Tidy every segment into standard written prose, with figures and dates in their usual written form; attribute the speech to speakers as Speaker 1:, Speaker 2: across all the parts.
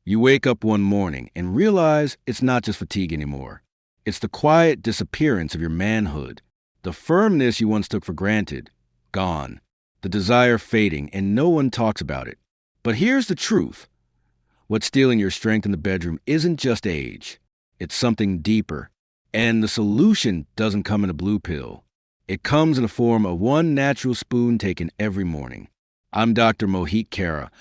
Speaker 1: You wake up one morning and realize it's not just fatigue anymore. It's the quiet disappearance of your manhood. The firmness you once took for granted, gone. The desire fading, and no one talks about it. But here's the truth. What's stealing your strength in the bedroom isn't just age. It's something deeper. And the solution doesn't come in a blue pill. It comes in the form of one natural spoon taken every morning. I'm Dr. Mohit Kara,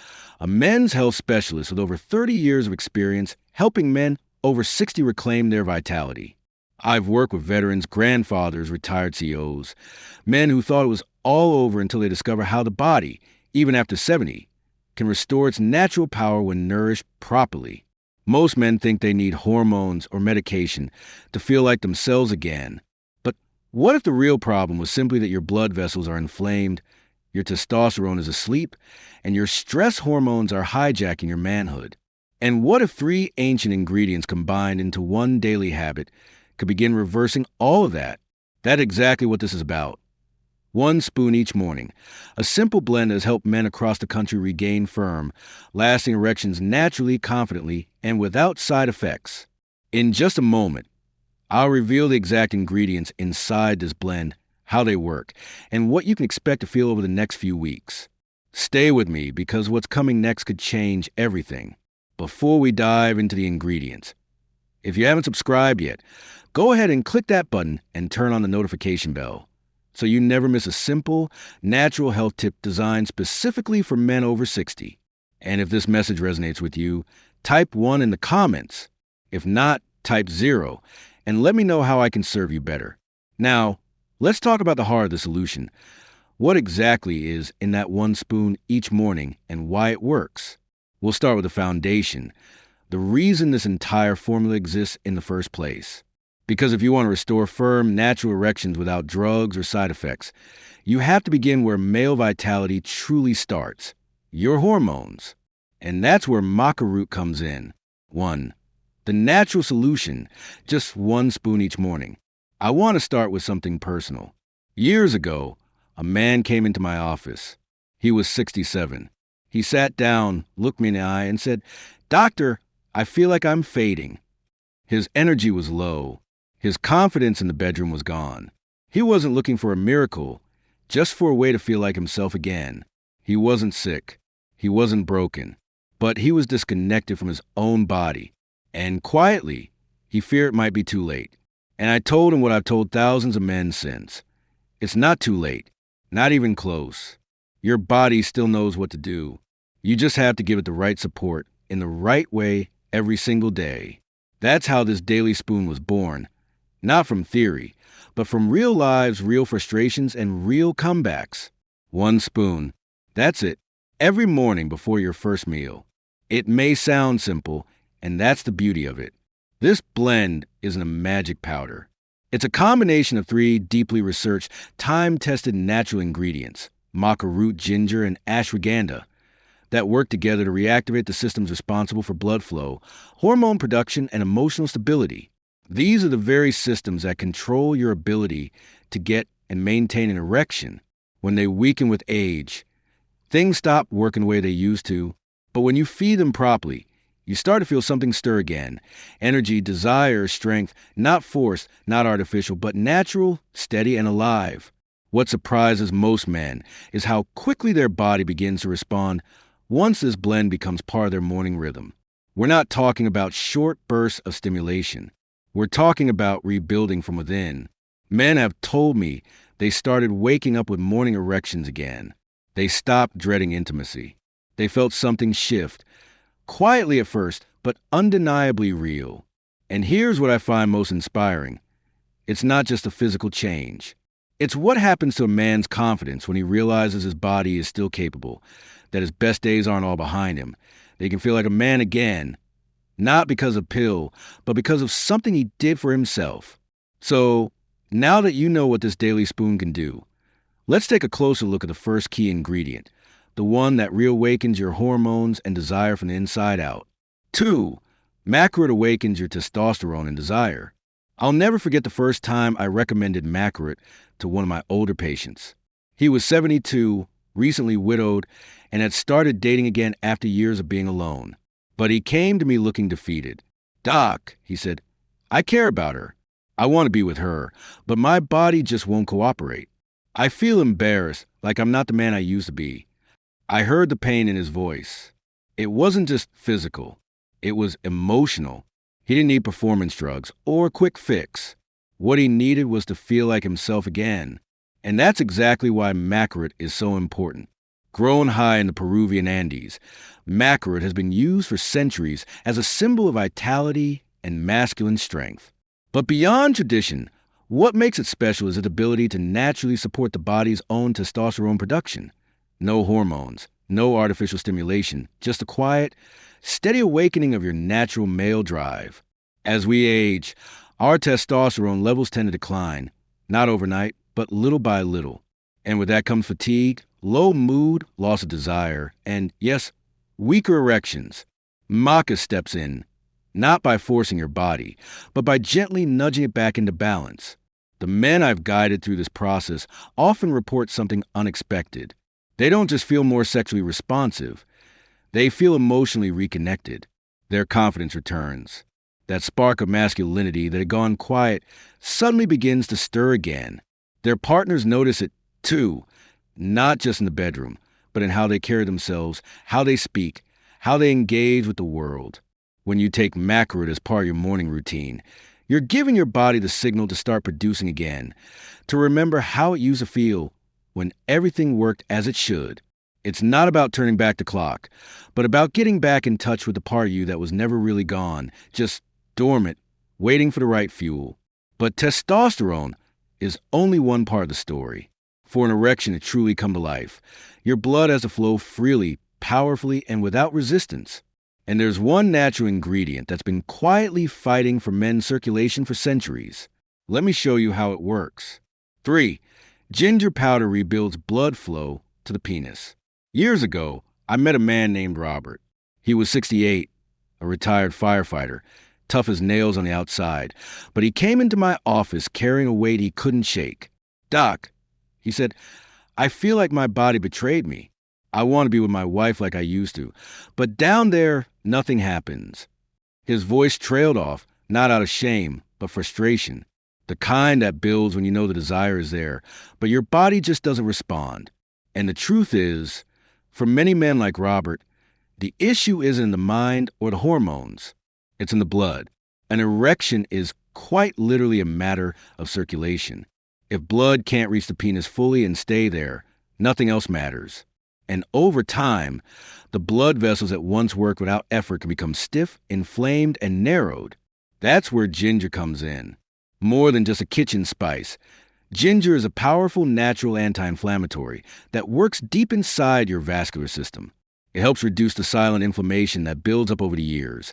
Speaker 1: a men's health specialist with over 30 years of experience helping men over 60 reclaim their vitality. I've worked with veterans, grandfathers, retired CEOs, men who thought it was all over until they discover how the body, even after 70, can restore its natural power when nourished properly. Most men think they need hormones or medication to feel like themselves again. But what if the real problem was simply that your blood vessels are inflamed, your testosterone is asleep, and your stress hormones are hijacking your manhood? And what if 3 ancient ingredients combined into one daily habit could begin reversing all of that? That's exactly what this is about. 1 spoon each morning, a simple blend that has helped men across the country regain firm, lasting erections naturally, confidently, and without side effects. In just a moment, I'll reveal the exact ingredients inside this blend, how they work, and what you can expect to feel over the next few weeks. Stay with me because what's coming next could change everything. Before we dive into the ingredients, if you haven't subscribed yet, go ahead and click that button and turn on the notification bell so you never miss a simple, natural health tip designed specifically for men over 60. And if this message resonates with you, type 1 in the comments. If not, type 0, and let me know how I can serve you better. Now, let's talk about the heart of the solution. What exactly is in that 1 spoon each morning and why it works? We'll start with the foundation, the reason this entire formula exists in the first place. Because if you want to restore firm, natural erections without drugs or side effects, you have to begin where male vitality truly starts, your hormones. And that's where maca root comes in. 1. The natural solution, just 1 spoon each morning. I want to start with something personal. Years ago, a man came into my office. He was 67. He sat down, looked me in the eye, and said, "Doctor, I feel like I'm fading." His energy was low. His confidence in the bedroom was gone. He wasn't looking for a miracle, just for a way to feel like himself again. He wasn't sick. He wasn't broken. But he was disconnected from his own body. And quietly, he feared it might be too late. And I told him what I've told thousands of men since. It's not too late. Not even close. Your body still knows what to do. You just have to give it the right support in the right way every single day. That's how this daily spoon was born. Not from theory, but from real lives, real frustrations, and real comebacks. 1 spoon. That's it. Every morning before your first meal. It may sound simple, and that's the beauty of it. This blend isn't a magic powder. It's a combination of 3 deeply researched, time-tested natural ingredients, maca root, ginger, and ashwagandha, that work together to reactivate the systems responsible for blood flow, hormone production, and emotional stability. These are the very systems that control your ability to get and maintain an erection. When they weaken with age, things stop working the way they used to. But when you feed them properly, you start to feel something stir again. Energy, desire, strength, not forced, not artificial, but natural, steady, and alive. What surprises most men is how quickly their body begins to respond once this blend becomes part of their morning rhythm. We're not talking about short bursts of stimulation. We're talking about rebuilding from within. Men have told me they started waking up with morning erections again. They stopped dreading intimacy. They felt something shift, quietly at first, but undeniably real. And here's what I find most inspiring. It's not just a physical change. It's what happens to a man's confidence when he realizes his body is still capable, that his best days aren't all behind him. They can feel like a man again. Not because of pill, but because of something he did for himself. So, now that you know what this daily spoon can do, let's take a closer look at the first key ingredient, the one that reawakens your hormones and desire from the inside out. 2. Maca root awakens your testosterone and desire. I'll never forget the first time I recommended maca root to one of my older patients. He was 72, recently widowed, and had started dating again after years of being alone. But he came to me looking defeated. "Doc," he said, "I care about her. I want to be with her, but my body just won't cooperate. I feel embarrassed, like I'm not the man I used to be." I heard the pain in his voice. It wasn't just physical. It was emotional. He didn't need performance drugs or a quick fix. What he needed was to feel like himself again. And that's exactly why macaroot is so important. Grown high in the Peruvian Andes, macaroot has been used for centuries as a symbol of vitality and masculine strength. But beyond tradition, what makes it special is its ability to naturally support the body's own testosterone production. No hormones, no artificial stimulation, just a quiet, steady awakening of your natural male drive. As we age, our testosterone levels tend to decline, not overnight, but little by little. And with that comes fatigue, low mood, loss of desire, and, yes, weaker erections. Maca steps in, not by forcing your body, but by gently nudging it back into balance. The men I've guided through this process often report something unexpected. They don't just feel more sexually responsive, they feel emotionally reconnected. Their confidence returns. That spark of masculinity that had gone quiet suddenly begins to stir again. Their partners notice it, too, not just in the bedroom, but in how they carry themselves, how they speak, how they engage with the world. When you take macaroot as part of your morning routine, you're giving your body the signal to start producing again, to remember how it used to feel when everything worked as it should. It's not about turning back the clock, but about getting back in touch with the part of you that was never really gone, just dormant, waiting for the right fuel. But testosterone is only one part of the story. For an erection to truly come to life, your blood has to flow freely, powerfully, and without resistance. And there's one natural ingredient that's been quietly fighting for men's circulation for centuries. Let me show you how it works. 3. Ginger powder rebuilds blood flow to the penis. Years ago, I met a man named Robert. He was 68, a retired firefighter, tough as nails on the outside, but he came into my office carrying a weight he couldn't shake. "Doc," he said, "I feel like my body betrayed me. I want to be with my wife like I used to, but down there, nothing happens." His voice trailed off, not out of shame, but frustration. The kind that builds when you know the desire is there, but your body just doesn't respond. And the truth is, for many men like Robert, the issue isn't in the mind or the hormones. It's in the blood. An erection is quite literally a matter of circulation. If blood can't reach the penis fully and stay there, nothing else matters. And over time, the blood vessels that once worked without effort can become stiff, inflamed, and narrowed. That's where ginger comes in. More than just a kitchen spice, ginger is a powerful natural anti-inflammatory that works deep inside your vascular system. It helps reduce the silent inflammation that builds up over the years,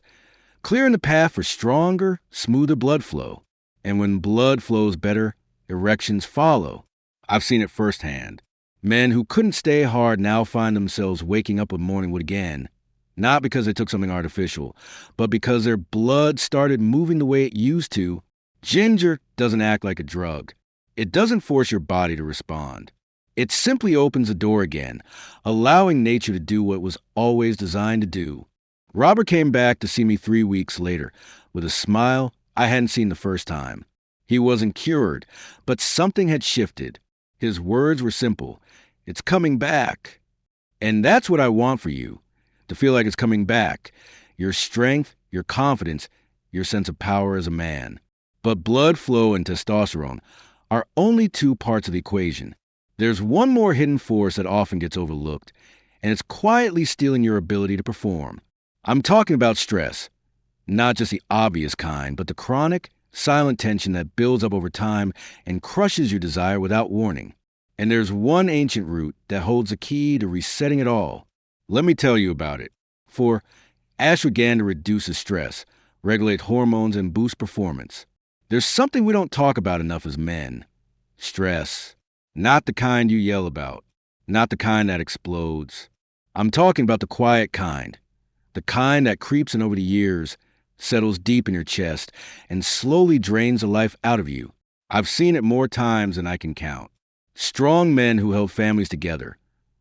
Speaker 1: clearing the path for stronger, smoother blood flow. And when blood flows better, erections follow. I've seen it firsthand. Men who couldn't stay hard now find themselves waking up one morning with again, not because they took something artificial, but because their blood started moving the way it used to. Ginger doesn't act like a drug. It doesn't force your body to respond. It simply opens the door again, allowing nature to do what it was always designed to do. Robert came back to see me 3 weeks later with a smile I hadn't seen the first time. He wasn't cured, but something had shifted. His words were simple. "It's coming back." And that's what I want for you, to feel like it's coming back. Your strength, your confidence, your sense of power as a man. But blood flow and testosterone are only 2 parts of the equation. There's one more hidden force that often gets overlooked, and it's quietly stealing your ability to perform. I'm talking about stress. Not just the obvious kind, but the chronic, silent tension that builds up over time and crushes your desire without warning. And there's one ancient root that holds the key to resetting it all. Let me tell you about it. For ashwagandha reduces stress, regulates hormones, and boosts performance. There's something we don't talk about enough as men. Stress. Not the kind you yell about. Not the kind that explodes. I'm talking about the quiet kind. The kind that creeps in over the years, settles deep in your chest, and slowly drains the life out of you. I've seen it more times than I can count. Strong men who held families together.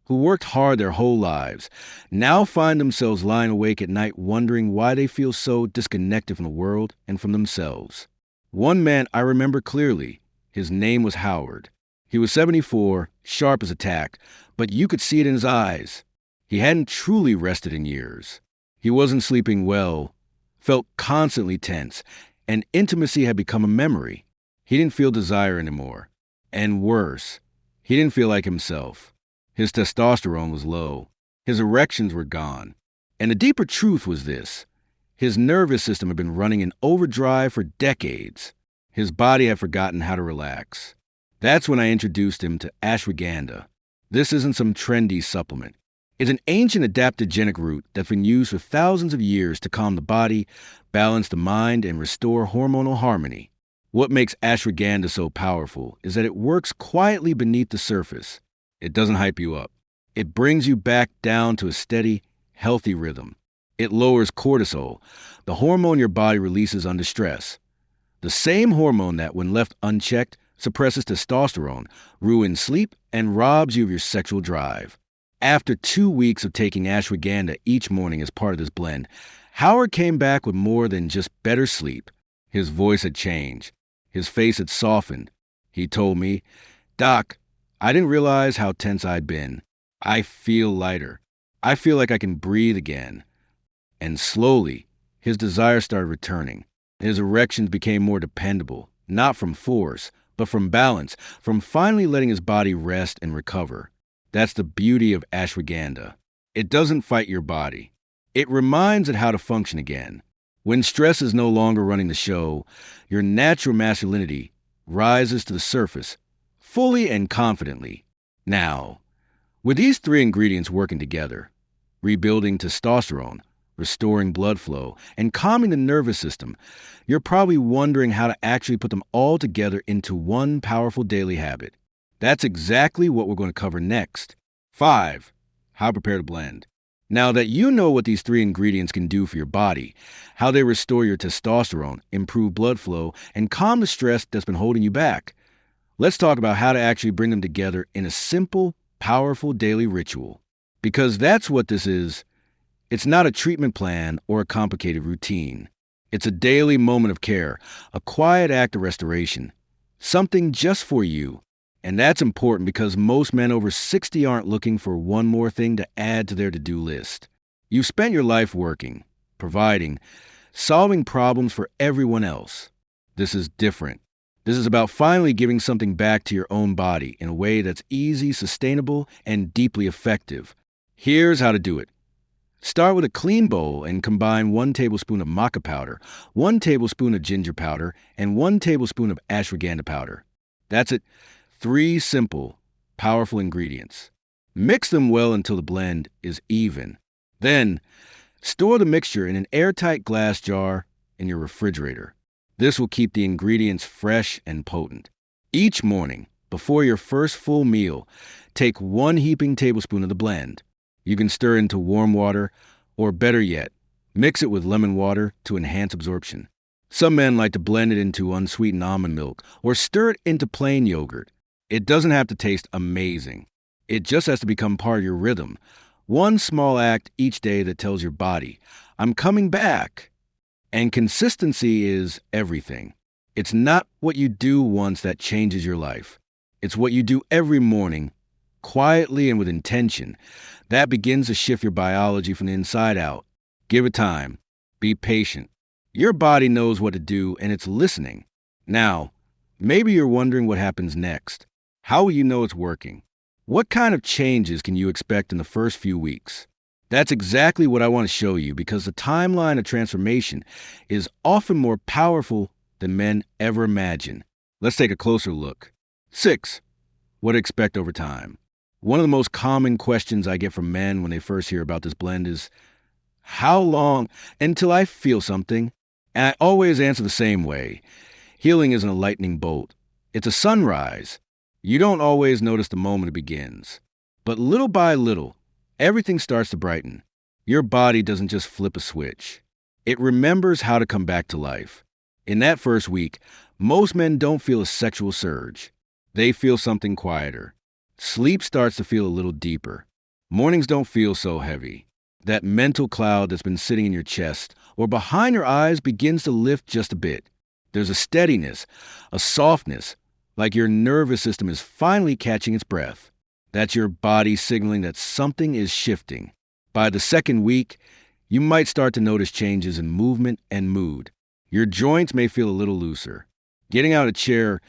Speaker 1: who worked hard their whole lives, now find themselves lying awake at night wondering why they feel so disconnected from the world and from themselves. One man I remember clearly. His name was Howard. He was 74, sharp as a tack, but you could see it in his eyes. He hadn't truly rested in years. He wasn't sleeping well, felt constantly tense, and intimacy had become a memory. He didn't feel desire anymore. And worse, he didn't feel like himself. His testosterone was low. His erections were gone. And the deeper truth was this. His nervous system had been running in overdrive for decades. His body had forgotten how to relax. That's when I introduced him to ashwagandha. This isn't some trendy supplement. It's an ancient adaptogenic root that's been used for thousands of years to calm the body, balance the mind, and restore hormonal harmony. What makes ashwagandha so powerful is that it works quietly beneath the surface. It doesn't hype you up. It brings you back down to a steady, healthy rhythm. It lowers cortisol, the hormone your body releases under stress. The same hormone that, when left unchecked, suppresses testosterone, ruins sleep, and robs you of your sexual drive. After 2 weeks of taking ashwagandha each morning as part of this blend, Howard came back with more than just better sleep. His voice had changed. His face had softened. He told me, "Doc, I didn't realize how tense I'd been. I feel lighter. I feel like I can breathe again." And slowly, his desire started returning. His erections became more dependable, not from force, but from balance, from finally letting his body rest and recover. That's the beauty of ashwagandha. It doesn't fight your body. It reminds it how to function again. When stress is no longer running the show, your natural masculinity rises to the surface, fully and confidently. Now, with these 3 ingredients working together, rebuilding testosterone, restoring blood flow, and calming the nervous system, you're probably wondering how to actually put them all together into one powerful daily habit. That's exactly what we're going to cover next. 5. How to prepare to blend. Now that you know what these 3 ingredients can do for your body, how they restore your testosterone, improve blood flow, and calm the stress that's been holding you back, let's talk about how to actually bring them together in a simple, powerful daily ritual. Because that's what this is. It's not a treatment plan or a complicated routine. It's a daily moment of care, a quiet act of restoration, something just for you. And that's important because most men over 60 aren't looking for one more thing to add to their to-do list. You've spent your life working, providing, solving problems for everyone else. This is different. This is about finally giving something back to your own body in a way that's easy, sustainable, and deeply effective. Here's how to do it. Start with a clean bowl and combine 1 tablespoon of maca powder, 1 tablespoon of ginger powder, and 1 tablespoon of ashwagandha powder. That's it. 3 simple, powerful ingredients. Mix them well until the blend is even. Then, store the mixture in an airtight glass jar in your refrigerator. This will keep the ingredients fresh and potent. Each morning, before your first full meal, take 1 heaping tablespoon of the blend. You can stir into warm water, or better yet, mix it with lemon water to enhance absorption. Some men like to blend it into unsweetened almond milk or stir it into plain yogurt. It doesn't have to taste amazing. It just has to become part of your rhythm. One small act each day that tells your body, "I'm coming back." And consistency is everything. It's not what you do once that changes your life. It's what you do every morning, quietly and with intention. That begins to shift your biology from the inside out. Give it time. Be patient. Your body knows what to do, and it's listening. Now, maybe you're wondering what happens next. How will you know it's working? What kind of changes can you expect in the first few weeks? That's exactly what I want to show you because the timeline of transformation is often more powerful than men ever imagine. Let's take a closer look. 6. What to expect over time. One of the most common questions I get from men when they first hear about this blend is, how long until I feel something? And I always answer the same way. Healing isn't a lightning bolt. It's a sunrise. You don't always notice the moment it begins. But little by little, everything starts to brighten. Your body doesn't just flip a switch. It remembers how to come back to life. In that first week, most men don't feel a sexual surge. They feel something quieter. Sleep starts to feel a little deeper. Mornings don't feel so heavy. That mental cloud that's been sitting in your chest or behind your eyes begins to lift just a bit. There's a steadiness, a softness, like your nervous system is finally catching its breath. That's your body signaling that something is shifting. By the second week, you might start to notice changes in movement and mood. Your joints may feel a little looser. Getting out of a chair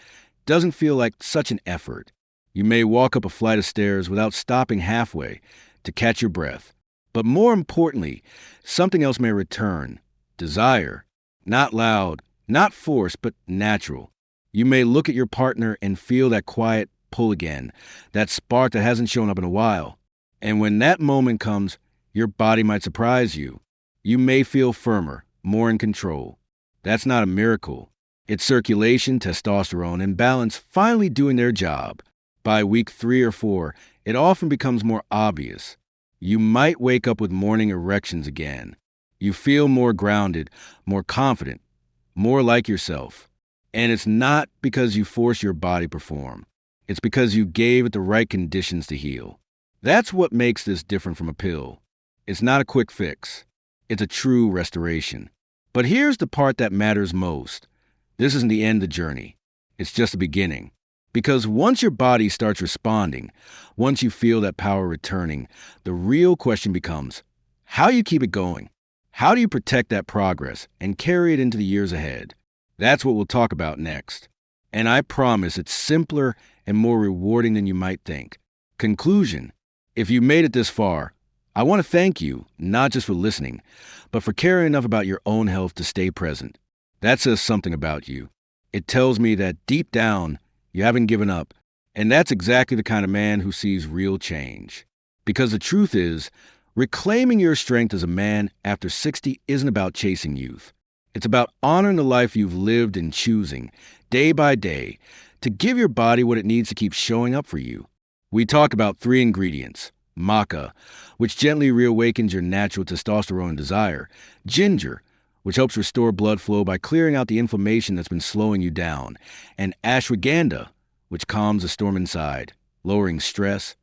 Speaker 1: doesn't feel like such an effort. You may walk up a flight of stairs without stopping halfway to catch your breath. But more importantly, something else may return. Desire. Not loud, not forced, but natural. You may look at your partner and feel that quiet pull again, that spark that hasn't shown up in a while. And when that moment comes, your body might surprise you. You may feel firmer, more in control. That's not a miracle. It's circulation, testosterone, and balance finally doing their job. By week 3 or 4, it often becomes more obvious. You might wake up with morning erections again. You feel more grounded, more confident, more like yourself. And it's not because you force your body to perform. It's because you gave it the right conditions to heal. That's what makes this different from a pill. It's not a quick fix. It's a true restoration. But here's the part that matters most. This isn't the end of the journey. It's just the beginning. Because once your body starts responding, once you feel that power returning, the real question becomes, how do you keep it going? How do you protect that progress and carry it into the years ahead? That's what we'll talk about next. And I promise it's simpler and more rewarding than you might think. Conclusion: if you made it this far, I want to thank you, not just for listening, but for caring enough about your own health to stay present. That says something about you. It tells me that deep down, you haven't given up, and that's exactly the kind of man who sees real change. Because the truth is, reclaiming your strength as a man after 60 isn't about chasing youth. It's about honoring the life you've lived and choosing, day by day, to give your body what it needs to keep showing up for you. We talk about 3 ingredients: maca, which gently reawakens your natural testosterone and desire; ginger, which helps restore blood flow by clearing out the inflammation that's been slowing you down; and ashwagandha, which calms the storm inside, lowering stress,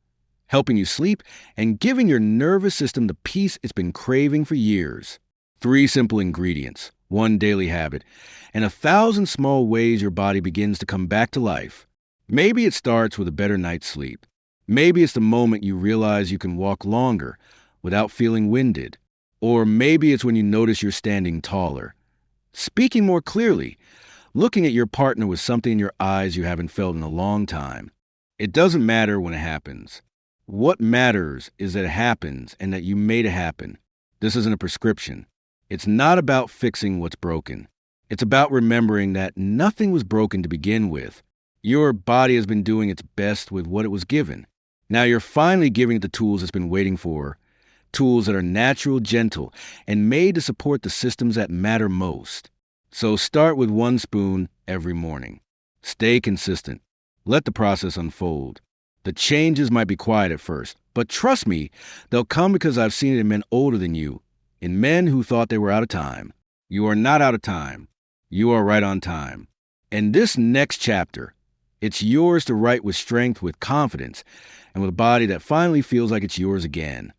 Speaker 1: helping you sleep, and giving your nervous system the peace it's been craving for years. 3 simple ingredients, 1 daily habit, and 1,000 small ways your body begins to come back to life. Maybe it starts with a better night's sleep. Maybe it's the moment you realize you can walk longer without feeling winded. Or maybe it's when you notice you're standing taller, speaking more clearly, looking at your partner with something in your eyes you haven't felt in a long time. It doesn't matter when it happens. What matters is that it happens and that you made it happen. This isn't a prescription. It's not about fixing what's broken. It's about remembering that nothing was broken to begin with. Your body has been doing its best with what it was given. Now you're finally giving it the tools it's been waiting for. Tools that are natural, gentle, and made to support the systems that matter most. So start with 1 spoon every morning. Stay consistent. Let the process unfold. The changes might be quiet at first, but trust me, they'll come because I've seen it in men older than you, in men who thought they were out of time. You are not out of time. You are right on time. And this next chapter, it's yours to write with strength, with confidence, and with a body that finally feels like it's yours again.